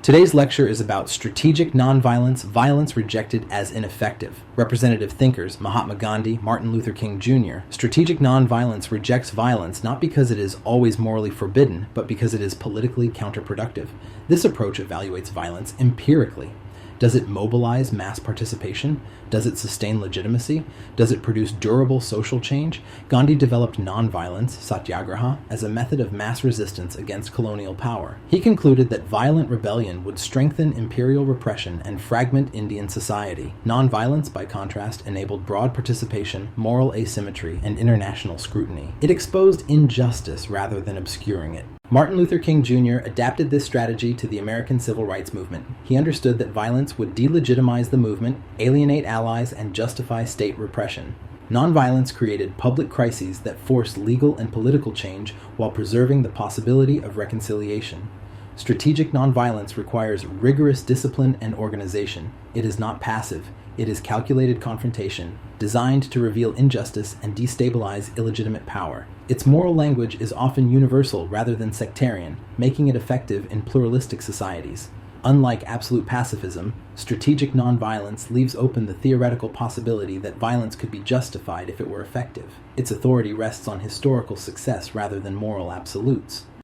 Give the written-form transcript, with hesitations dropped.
Today's lecture is about strategic nonviolence, violence rejected as ineffective. Representative thinkers Mahatma Gandhi, Martin Luther King Jr. Strategic nonviolence rejects violence not because it is always morally forbidden, but because it is politically counterproductive. This approach evaluates violence empirically. Does it mobilize mass participation? Does it sustain legitimacy? Does it produce durable social change? Gandhi developed nonviolence, satyagraha, as a method of mass resistance against colonial power. He concluded that violent rebellion would strengthen imperial repression and fragment Indian society. Nonviolence, by contrast, enabled broad participation, moral asymmetry, and international scrutiny. It exposed injustice rather than obscuring it. Martin Luther King Jr. adapted this strategy to the American Civil Rights Movement. He understood that violence would delegitimize the movement, alienate allies, and justify state repression. Nonviolence created public crises that forced legal and political change while preserving the possibility of reconciliation. Strategic nonviolence requires rigorous discipline and organization. It is not passive. It is calculated confrontation, designed to reveal injustice and destabilize illegitimate power. Its moral language is often universal rather than sectarian, making it effective in pluralistic societies. Unlike absolute pacifism, strategic nonviolence leaves open the theoretical possibility that violence could be justified if it were effective. Its authority rests on historical success rather than moral absolutes.